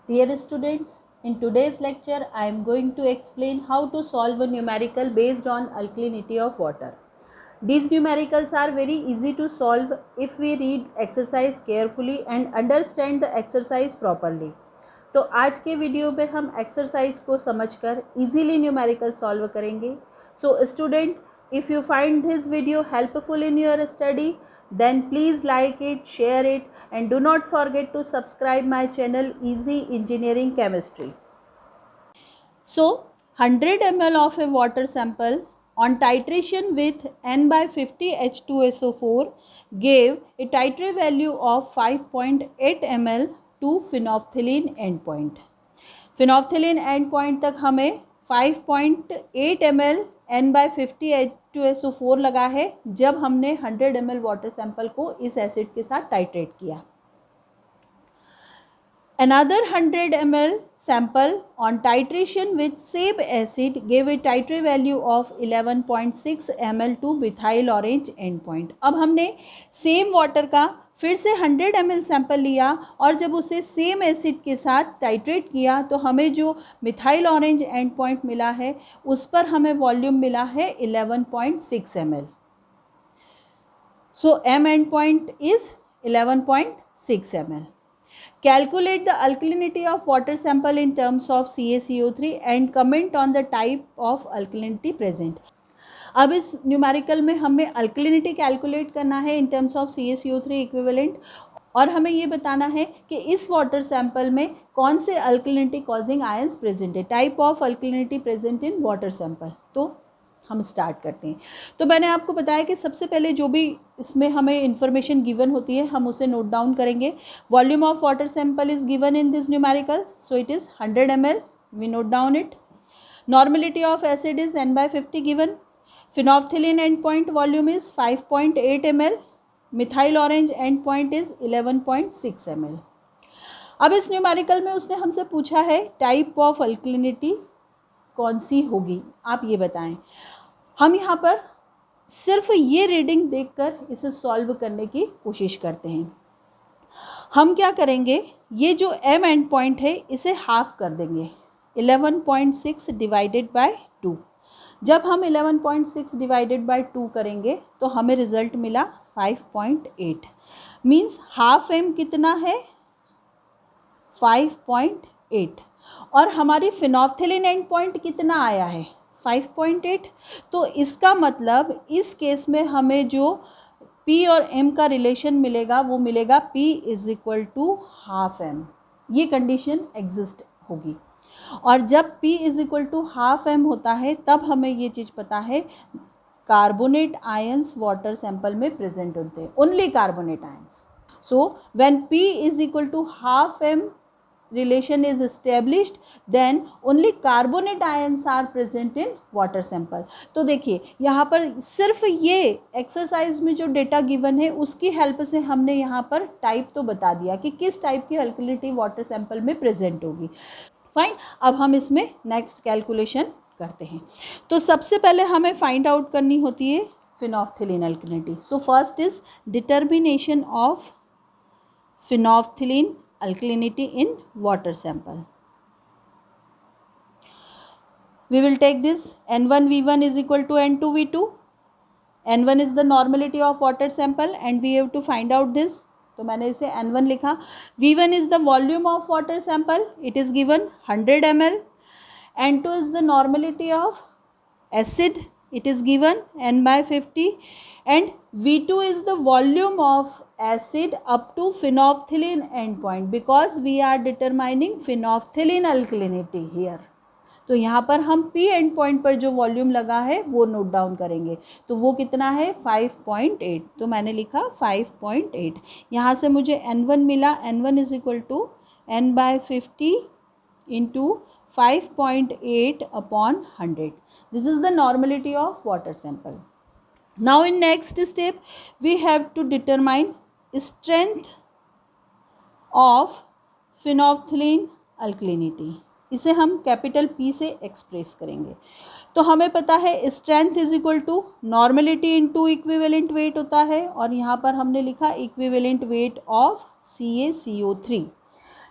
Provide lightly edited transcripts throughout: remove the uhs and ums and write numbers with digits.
Dear students, in today's lecture I am going to explain how to solve a numerical based on alkalinity of water. These numericals are very easy to solve if we read exercise carefully and understand the exercise properly. तो आज के video में हम exercise को समझकर easily numerical solve करेंगे. So student, if you find this video helpful in your study, then please like it, share it, and do not forget to subscribe my channel Easy Engineering Chemistry. So 100 ml of a water sample on titration with N by 50 H2SO4 gave a titrate value of 5.8 ml to phenolphthalein endpoint. phenolphthalein endpoint तक हमें 5.8 ml N by 50 H2SO4 लगा है जब हमने 100 ml water sample को इस acid के साथ टाइट्रेट किया. Another 100 ml sample on titration with same acid gave a titrate value of 11.6 ml to methyl orange endpoint. अब हमने सेम वाटर का फिर से 100 ml सैंपल लिया और जब उसे सेम एसिड के साथ टाइट्रेट किया तो हमें जो मिथाइल ऑरेंज एंड पॉइंट मिला है उस पर हमें वॉल्यूम मिला है 11.6 ml. So m and point is 11.6 ml. Calculate the alkalinity of water sample in terms of CaCO3 and comment on the type of alkalinity present. अब इस न्यूमेरिकल में हमें अल्कलिनिटी कैलकुलेट करना है in terms of CaCO3 equivalent और हमें ये बताना है कि इस वाटर सैंपल में कौन से अल्कलिनिटी कॉजिंग आयंस प्रेजेंट है, type of alkalinity present in water sample. तो हम स्टार्ट करते हैं. तो मैंने आपको बताया कि सबसे पहले जो भी इसमें हमें इन्फॉर्मेशन गिवन होती है हम उसे नोट डाउन करेंगे. Volume of water sample is given in this numerical, so it is 100 ml. We note down it. Normality of acid is N by 50 given. phenolphthalein end point volume is 5.8 ml. Methyl orange end point is 11.6 ml. अब इस numerical में उसने हमसे पूछा है type of alkalinity कौन सी होगी, आप ये बताएं. हम यहाँ पर सिर्फ ये रीडिंग देखकर इसे सॉल्व करने की कोशिश करते हैं. हम क्या करेंगे, ये जो m एंड पॉइंट है इसे हाफ कर देंगे. 11.6 डिवाइडेड बाय 2. जब हम 11.6 डिवाइडेड बाय 2 करेंगे तो हमें रिजल्ट मिला 5.8. मीन्स हाफ m कितना है, 5.8. और हमारी फिनोल्फथलीन एंड पॉइंट कितना आया है, 5.8. तो इसका मतलब इस केस में हमें जो P और M का रिलेशन मिलेगा वो मिलेगा P is equal to half M. ये कंडीशन एग्जिस्ट होगी. और जब P is equal to half M होता है तब हमें ये चीज़ पता है कार्बोनेट आयंस वाटर सैंपल में प्रेजेंट होते हैं, only carbonate ions. So when P is equal to half M relation is established, then only carbonate ions are present in water sample. तो देखिए यहाँ पर सिर्फ ये एक्सरसाइज में जो डेटा गिवन है उसकी हेल्प से हमने यहाँ पर टाइप तो बता दिया कि किस टाइप की अल्कलिनिटी वाटर सैंपल में प्रेजेंट होगी. फाइन. अब हम इसमें नेक्स्ट कैलकुलेशन करते हैं. तो सबसे पहले हमें फाइंड आउट करनी होती है phenolphthalein alkalinity. So first is determination of phenolphthalein alkalinity in water sample. We will take this N1V1 is equal to N2V2. N1 is the normality of water sample and we have to find out this. तो मैंने इसे N1 लिखा. V1 is the volume of water sample. It is given 100 ml. N2 is the normality of acid. It is given N by 50. And V2 is the volume of acid up to phenolphthalein endpoint because we are determining phenolphthalein alkalinity here. तो यहाँ पर हम P and point पर जो volume लगा है वो note down करेंगे. तो वो कितना है 5.8. तो मैंने लिखा 5.8. यहाँ से मुझे N1 मिला. N1 is equal to N by 50 into 5.8 upon 100. This is the normality of water sample. Now in next step we have to determine strength of phenolphthalein alkalinity. इसे हम कैपिटल P से एक्सप्रेस करेंगे. तो हमें पता है strength is equal to normality into equivalent weight होता है और यहाँ पर हमने लिखा equivalent weight of CaCO3.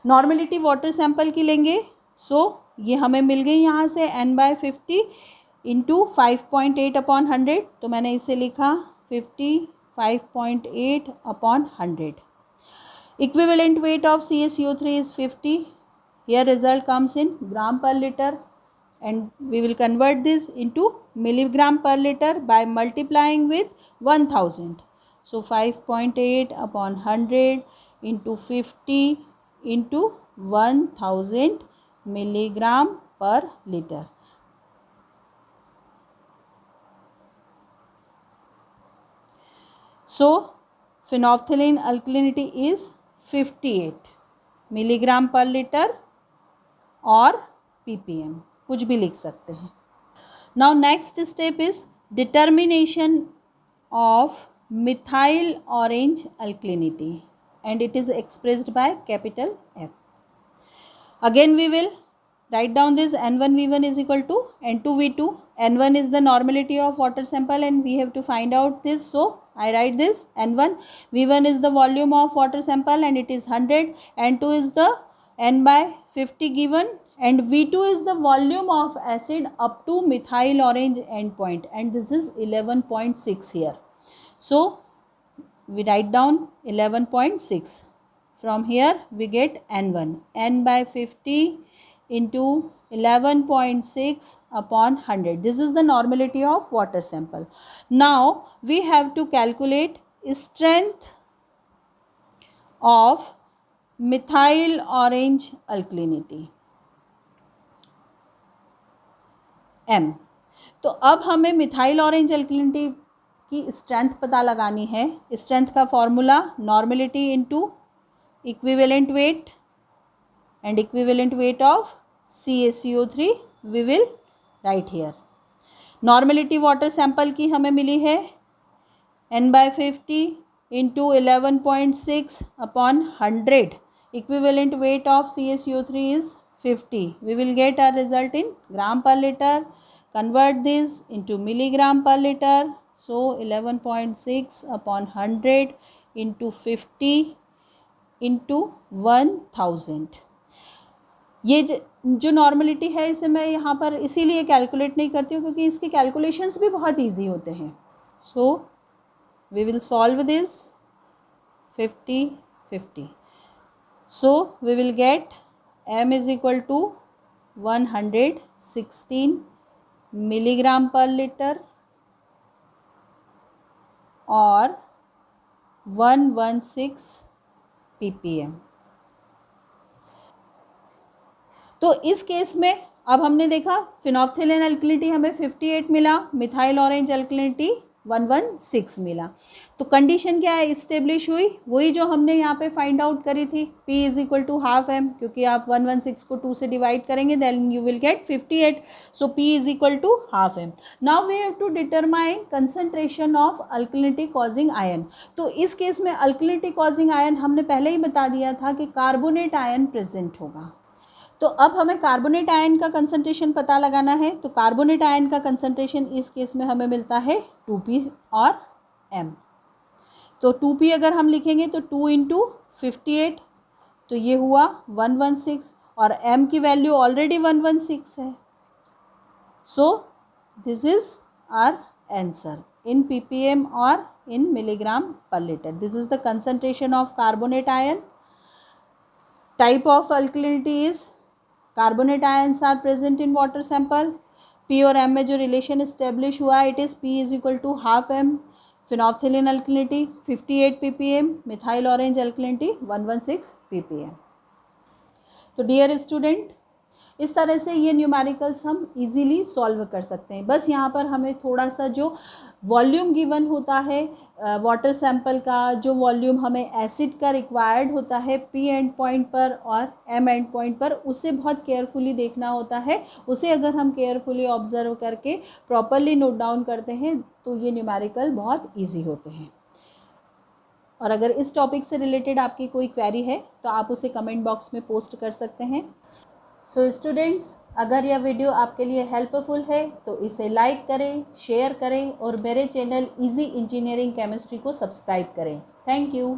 Normality water sample की लेंगे, सो ये हमें मिल गई यहाँ से n/50 इंटू 5.8/100, तो मैंने इसे लिखा 55.8/100. Equivalent weight of CaCO3 is 50. Here result comes in gram per liter, and we will convert this into milligram per liter by multiplying with 1000. So 5.8/100 into 50 into 1000 milligram per liter. So phenolphthalein alkalinity is 58 milligram per liter और ppm, कुछ भी लिख सकते हैं. Now next step is determination of methyl orange alkalinity, and it is expressed by capital F. Again we will write down this N1V1 is equal to N2V2. N1 is the normality of water sample and we have to find out this. So I write this N1. V1 is the volume of water sample and it is 100. N2 is the n/50 given, and V2 is the volume of acid up to methyl orange endpoint, and this is 11.6 here. So we write down 11.6. From here we get N1, n/50 into 11.6/100. This is the normality of water sample. Now we have to calculate strength of methyl orange alkalinity M. तो अब हमें methyl orange alkalinity की strength पता लगानी है. Strength का formula normality into equivalent wait, and equivalent weight of CaCO3 we will write here. Normality water sample की हमें मिली है n/50 into 11.6/100. Equivalent weight of CaCO3 is 50. We will get our result in gram per liter. Convert this into milligram per liter. So 11.6/100 into 50 into 1000. ये जो normality है इसे मैं यहाँ पर इसीलिए कैलकुलेट नहीं करती हूँ क्योंकि इसके कैलकुलेशंस भी बहुत इजी होते हैं. So we will solve this 50. So we will get m is equal to 116 milligram per litre और 116 ppm. तो इस केस में अब हमने देखा फिनोल्फथालेन अल्कलिनिटी हमें 58 मिला, मिथाइल ऑरेंज अल्कलिनिटी 116 मिला. तो कंडीशन क्या है इस्टेब्लिश हुई, वही जो हमने यहाँ पे फाइंड आउट करी थी, P is equal to half M, क्योंकि आप 116 को 2 से डिवाइड करेंगे then you will get 58. So P is equal to half M. Now we have to determine concentration of alkalinity causing ion. तो इस केस में अल्कलिनिटी कॉजिंग आयन हमने पहले ही बता दिया था कि कार्बोनेट आयन प्रेजेंट होगा. तो अब हमें कार्बोनेट आयन का कंसंट्रेशन पता लगाना है. तो कार्बोनेट आयन का कंसंट्रेशन इस केस में हमें मिलता है 2p और m. तो 2p अगर हम लिखेंगे तो 2 इंटू 58, तो ये हुआ 116 और m की वैल्यू ऑलरेडी 116 है. So this is our answer in ppm और in milligram per litre. This is the concentration of carbonate ion. Type of alkalinity is carbonate ions are present in water sample. P और M में जो relation establish हुआ it is P is equal to half M. Phenolphthalein alkalinity 58 ppm, methyl orange alkalinity 116 ppm. तो dear student, इस तरह से ये numericals हम इजीली सॉल्व कर सकते हैं. बस यहाँ पर हमें थोड़ा सा जो वॉल्यूम गिवन होता है वाटर सैंपल का, जो वॉल्यूम हमें एसिड का रिक्वायर्ड होता है P एंड पॉइंट पर और M एंड पॉइंट पर, उसे बहुत केयरफुली देखना होता है. उसे अगर हम केयरफुली ऑब्जर्व करके प्रॉपरली नोट डाउन करते हैं तो ये न्यूमेरिकल बहुत इजी होते हैं. और अगर इस टॉपिक से रिलेटेड आपकी कोई क्वेरी है तो आप उसे कमेंट बॉक्स में पोस्ट कर सकते हैं. सो स्टूडेंट्स, अगर यह वीडियो आपके लिए हेल्पफुल है तो इसे लाइक करें, शेयर करें और मेरे चैनल इजी इंजीनियरिंग केमिस्ट्री को सब्सक्राइब करें. Thank you.